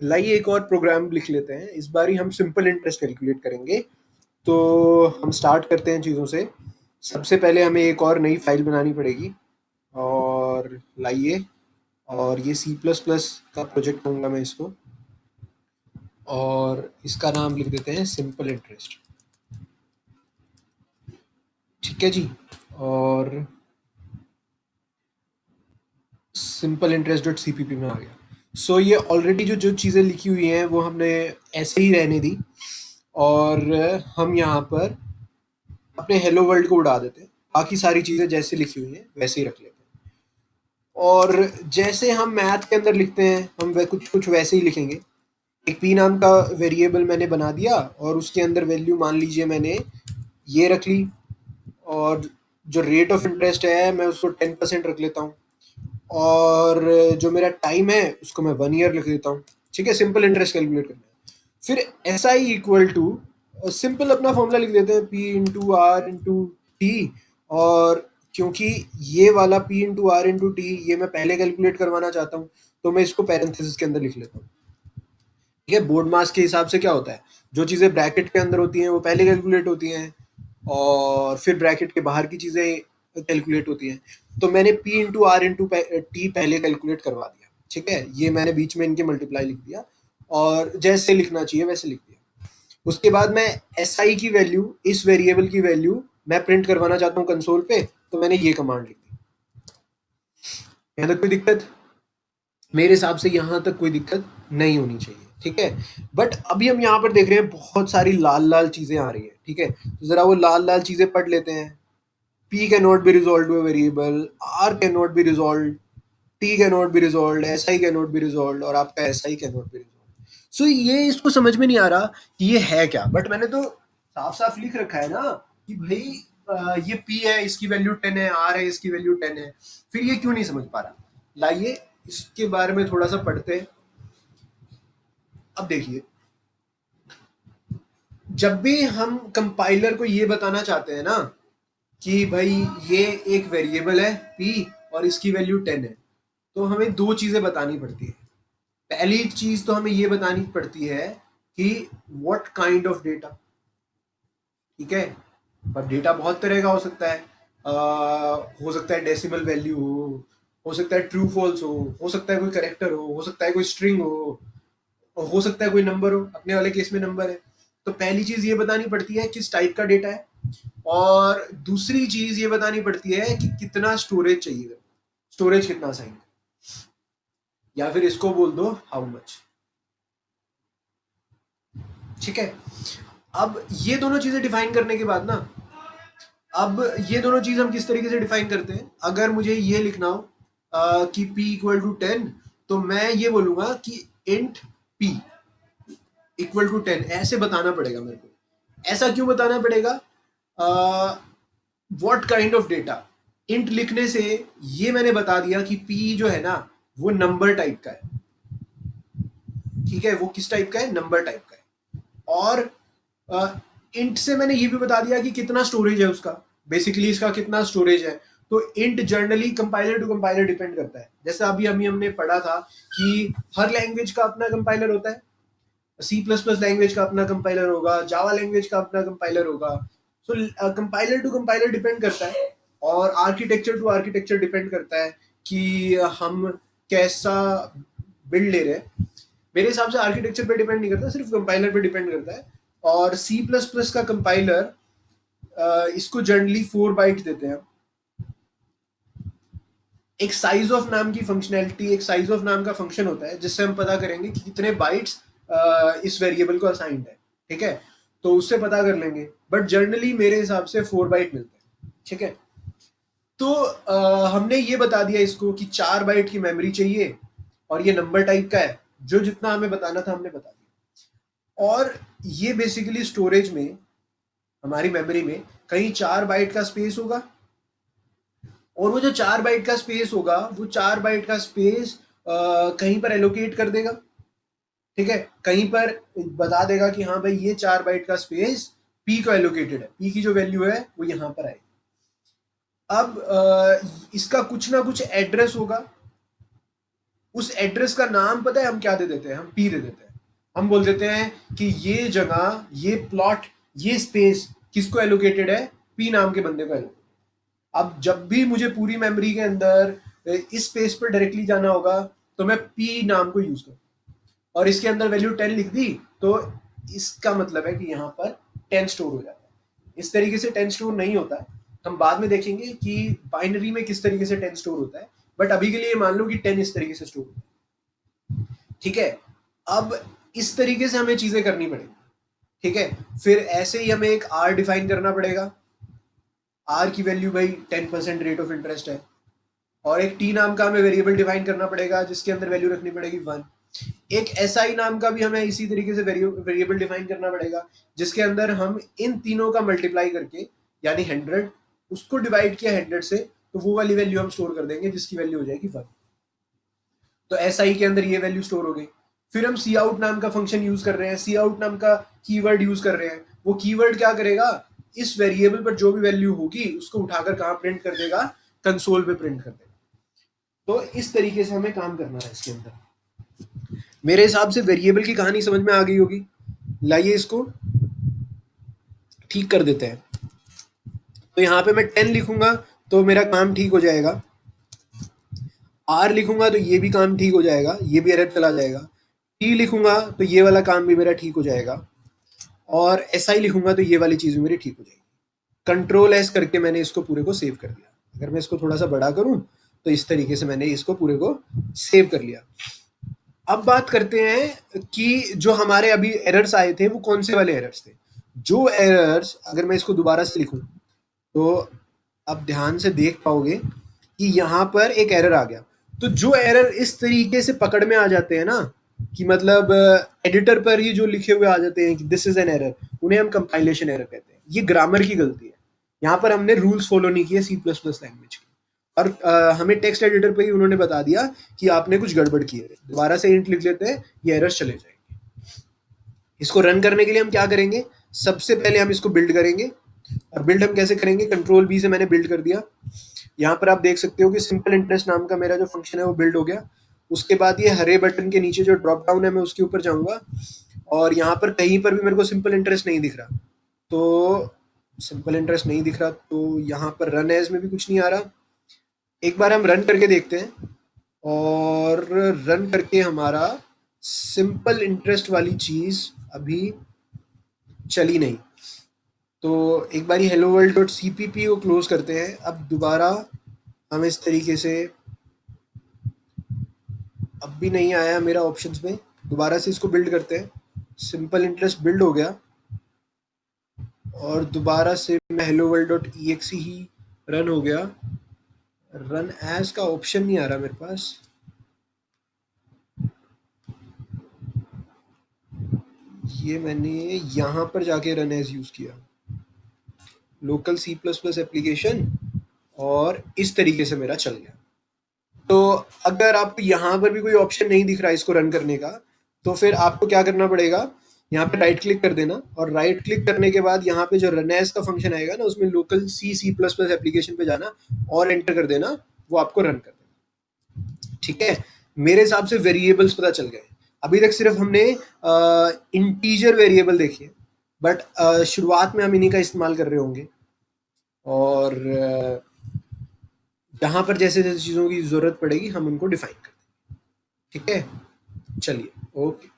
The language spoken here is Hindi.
लाइए एक और प्रोग्राम लिख लेते हैं। इस बारी हम सिंपल इंटरेस्ट कैलकुलेट करेंगे। तो हम स्टार्ट करते हैं चीज़ों से। सबसे पहले हमें एक और नई फाइल बनानी पड़ेगी और लाइए, और ये सी प्लस प्लस का प्रोजेक्ट कहूँगा मैं इसको, और इसका नाम लिख देते हैं सिंपल इंटरेस्ट। ठीक है जी। और simple interest dot C P P में आ गया। सो ये ऑलरेडी जो जो चीज़ें लिखी हुई हैं वो हमने ऐसे ही रहने दी, और हम यहाँ पर अपने हेलो वर्ल्ड को उड़ा देते हैं। बाकी सारी चीज़ें जैसे लिखी हुई हैं वैसे ही रख लेते हैं। और जैसे हम मैथ के अंदर लिखते हैं हम कुछ कुछ वैसे ही लिखेंगे। एक पी नाम का वेरिएबल मैंने बना दिया और उसके अंदर वैल्यू मान लीजिए मैंने ये रख ली, और जो रेट ऑफ इंटरेस्ट है मैं उसको 10% रख लेता हूँ, और जो मेरा टाइम है उसको मैं 1 ईयर लिख देता हूँ। ठीक है, सिंपल इंटरेस्ट कैलकुलेट करना है। फिर S I equal to simple अपना फॉर्मूला लिख देते हैं, P into R into T. और क्योंकि ये वाला P into R into T ये मैं पहले कैलकुलेट करवाना चाहता हूँ, तो मैं इसको पैरेंथेसिस के अंदर लिख लेता हूँ। ठीक है, बोर्ड मास के हिसाब से क्या होता है, जो चीज़ें ब्रैकेट के अंदर होती हैं वो पहले कैलकुलेट होती हैं, और फिर ब्रैकेट के बाहर की चीज़ें कैलकुलेट होती हैं। तो मैंने P into R into T पहले कैलकुलेट करवा दिया। ठीक है, ये मैंने बीच में इनके मल्टीप्लाई लिख दिया, और जैसे लिखना चाहिए वैसे लिख दिया। उसके बाद मैं एस आई की वैल्यू, इस वेरिएबल की वैल्यू मैं प्रिंट करवाना चाहता हूँ कंसोल पे, तो मैंने ये कमांड लिख दी। यहाँ तक कोई दिक्कत? मेरे हिसाब से यहाँ तक कोई दिक्कत नहीं होनी चाहिए। ठीक है, बट अभी हम यहाँ पर देख रहे हैं बहुत सारी लाल लाल चीज़ें आ रही है। ठीक है, तो ज़रा वो लाल लाल चीज़ें पढ़ लेते हैं। P cannot be resolved to a variable, R cannot be resolved, T cannot be resolved, SI cannot be resolved, और आपका SI cannot be resolved। So ये इसको समझ में नहीं आ रहा कि ये है क्या, बट मैंने तो साफ साफ लिख रखा है ना कि भाई ये P है, इसकी वैल्यू 10 है, R है, इसकी वैल्यू 10 है। फिर ये क्यों नहीं समझ पा रहा? लाइए इसके बारे में थोड़ा सा पढ़ते हैं। अब देखिए, जब भी हम कंपाइलर को ये बताना चाहते हैं ना कि भाई ये एक वेरिएबल है P और इसकी वैल्यू 10 है, तो हमें दो चीज़ें बतानी पड़ती है। पहली चीज़ तो हमें ये बतानी पड़ती है कि व्हाट काइंड ऑफ डेटा। ठीक है, पर डेटा बहुत तरह का हो सकता है डेसिमल वैल्यू हो सकता है ट्रू फॉल्स हो सकता है कोई करेक्टर हो सकता है कोई स्ट्रिंग हो सकता है कोई नंबर हो। अपने वाले केस में नंबर है। तो पहली चीज़ ये बतानी पड़ती है किस टाइप का डेटा है, और दूसरी चीज़ ये बतानी पड़ती है कि कितना स्टोरेज चाहिए, स्टोरेज कितना असाइन, या फिर इसको बोल दो हाउ मच। ठीक है, अब ये दोनों चीजें डिफाइन करने के बाद ना, अब ये दोनों चीज हम किस तरीके से डिफाइन करते हैं। अगर मुझे ये लिखना हो कि p इक्वल टू 10, तो मैं ये बोलूंगा कि इंट p इक्वल टू 10, ऐसे बताना पड़ेगा मेरे को। ऐसा क्यों बताना पड़ेगा? What kind of data. Int लिखने से ये मैंने बता दिया कि p जो है ना वो नंबर टाइप का है। ठीक है, वो किस टाइप का है? नंबर टाइप का है। और इंट से मैंने ये भी बता दिया कि कितना स्टोरेज है उसका, बेसिकली इसका कितना स्टोरेज है। तो int generally compiler to compiler depend करता है। जैसे अभी हमने पढ़ा था कि हर लैंग्वेज का अपना कंपाइलर होता है। सी प्लस प्लस लैंग्वेज का अपना कंपाइलर होगा, जावा लैंग्वेज का अपना कंपाइलर होगा। सो कंपाइलर टू कंपाइलर डिपेंड करता है, और आर्किटेक्चर टू आर्किटेक्चर डिपेंड करता है कि हम कैसा बिल्ड ले रहे हैं। मेरे हिसाब से आर्किटेक्चर पे डिपेंड नहीं करता, सिर्फ कंपाइलर पे डिपेंड करता है। और सी प्लस प्लस का कंपाइलर इसको जनरली 4 बाइट देते हैं। एक साइज ऑफ नाम की फंक्शनैलिटी, एक साइज ऑफ नाम का फंक्शन होता है जिससे हम पता करेंगे कि कितने बाइट्स इस वेरिएबल को असाइंड है। ठीक है, तो उससे पता कर लेंगे, बट जनरली मेरे हिसाब से 4 बाइट मिलते हैं। ठीक है, तो हमने ये बता दिया इसको कि 4 बाइट की मेमोरी चाहिए, और ये नंबर टाइप का है। जो जितना हमें बताना था हमने बता दिया। और ये बेसिकली स्टोरेज में, हमारी मेमोरी में कहीं 4 बाइट का स्पेस होगा, और वो जो 4 बाइट का स्पेस होगा वो 4 बाइट का स्पेस कहीं पर एलोकेट कर देगा। ठीक है, कहीं पर बता देगा कि हाँ भाई ये 4 बाइट का स्पेस पी को एलोकेटेड है, पी की जो वैल्यू है वो यहाँ पर आएगी। अब इसका कुछ ना कुछ एड्रेस होगा, उस एड्रेस का नाम पता है हम क्या दे देते हैं? हम पी दे देते हैं। हम बोल देते हैं कि ये जगह, ये प्लॉट, ये स्पेस किसको एलोकेटेड है? पी नाम के बंदे को एलोकेटेड। अब जब भी मुझे पूरी मेमोरी के अंदर इस स्पेस पर डायरेक्टली जाना होगा तो मैं पी नाम को यूज करूँ और इसके अंदर वैल्यू 10 लिख दी, तो इसका मतलब है कि यहाँ पर 10 स्टोर हो जाता है। इस तरीके से 10 स्टोर नहीं होता है। हम बाद में देखेंगे कि बाइनरी में किस तरीके से 10 स्टोर होता है, बट अभी के लिए मान लो कि 10 इस तरीके से स्टोर होता है। ठीक है, अब इस तरीके से हमें चीजें करनी पड़ेगी। ठीक है, फिर ऐसे ही हमें एक आर डिफाइन करना पड़ेगा। आर की वैल्यू भाई 10% रेट ऑफ इंटरेस्ट है, और एक टी नाम का हमें वेरिएबल डिफाइन करना पड़ेगा जिसके अंदर वैल्यू रखनी पड़ेगी 1। एक एसआई नाम का भी हमें इसी तरीके से वेरिएबल डिफाइन करना पड़ेगा जिसके अंदर हम इन तीनों का मल्टीप्लाई करके, यानी 100 उसको डिवाइड किया 100 से, तो वो वाली वैल्यू हम स्टोर कर देंगे जिसकी वैल्यू हो जाएगी 1। तो एसआई के अंदर ये वैल्यू स्टोर हो गई। फिर हम सी आउट नाम का फंक्शन यूज कर रहे हैं, सी आउट नाम का कीवर्ड यूज कर रहे हैं। वो कीवर्ड क्या करेगा? इस वेरिएबल पर जो भी वैल्यू होगी उसको उठाकर कहाँ प्रिंट कर देगा? कंसोल पे प्रिंट कर देगा। तो इस तरीके से हमें काम करना है इसके अंदर। मेरे हिसाब से वेरिएबल की कहानी समझ में आ गई होगी। लाइए इसको ठीक कर देते हैं। तो यहाँ पे मैं 10 लिखूंगा तो मेरा काम ठीक हो जाएगा। आर लिखूंगा तो ये भी काम ठीक हो जाएगा, ये भी एरर चला जाएगा। टी लिखूंगा तो ये वाला काम भी मेरा ठीक हो जाएगा, और एस आई लिखूंगा तो ये वाली चीज भी मेरी ठीक हो जाएगी। कंट्रोल एस करके मैंने इसको पूरे को सेव कर दिया। अगर मैं इसको थोड़ा सा बड़ा करूं तो इस तरीके से मैंने इसको पूरे को सेव कर लिया। अब बात करते हैं कि जो हमारे अभी एरर्स आए थे वो कौन से वाले एरर्स थे। जो एरर्स, अगर मैं इसको दोबारा से लिखूं तो अब ध्यान से देख पाओगे कि यहाँ पर एक एरर आ गया। तो जो एरर इस तरीके से पकड़ में आ जाते हैं ना, कि मतलब एडिटर पर ही जो लिखे हुए आ जाते हैं कि दिस इज एन एरर, उन्हें हम कंपाइलेशन एरर कहते हैं। ये ग्रामर की गलती है। यहाँ पर हमने रूल्स फॉलो नहीं किए सी प्लस प्लस लैंग्वेज के, और हमें टेक्स्ट एडिटर पे ही उन्होंने बता दिया कि आपने कुछ गड़बड़ की है। दोबारा से इंट लिख लेते हैं, ये एरर्स चले जाएंगे। इसको रन करने के लिए हम क्या करेंगे? सबसे पहले हम इसको बिल्ड करेंगे, और बिल्ड हम कैसे करेंगे? कंट्रोल बी से मैंने बिल्ड कर दिया। यहाँ पर आप देख सकते हो कि सिंपल इंटरेस्ट नाम का मेरा जो फंक्शन है वो बिल्ड हो गया। उसके बाद ये हरे बटन के नीचे जो ड्रॉप डाउन है मैं उसके ऊपर जाऊंगा, और यहाँ पर कहीं पर भी मेरे को सिंपल इंटरेस्ट नहीं दिख रहा। तो सिंपल इंटरेस्ट नहीं दिख रहा तो यहाँ पर रन एज में भी कुछ नहीं आ रहा। एक बार हम रन करके देखते हैं, और रन करके हमारा सिंपल इंटरेस्ट वाली चीज अभी चली नहीं। तो एक बार hello world dot C P P को क्लोज करते हैं। अब दोबारा हम इस तरीके से, अब भी नहीं आया मेरा ऑप्शंस में, दोबारा से इसको बिल्ड करते हैं। सिंपल इंटरेस्ट बिल्ड हो गया, और दोबारा से मैं hello world dot E X ही रन हो गया। रन एज का ऑप्शन नहीं आ रहा मेरे पास। ये मैंने यहाँ पर जाके रन एज यूज किया, local C plus plus application, और इस तरीके से मेरा चल गया। तो अगर आपको यहाँ पर भी कोई ऑप्शन नहीं दिख रहा है इसको रन करने का, तो फिर आपको क्या करना पड़ेगा? यहाँ पे राइट क्लिक कर देना, और राइट क्लिक करने के बाद यहाँ पे जो रन एज का फंक्शन आएगा ना, उसमें लोकल सी सी प्लस प्लस एप्लीकेशन पे जाना और एंटर कर देना, वो आपको रन कर देना। ठीक है, मेरे हिसाब से वेरिएबल्स पता चल गए। अभी तक सिर्फ हमने इंटीजर वेरिएबल देखे, बट शुरुआत में हम इन्हीं का इस्तेमाल कर रहे होंगे, और जहाँ पर जैसे जैसे चीज़ों की ज़रूरत पड़ेगी हम उनको डिफाइन कर देंगे। ठीक है, चलिए, ओके।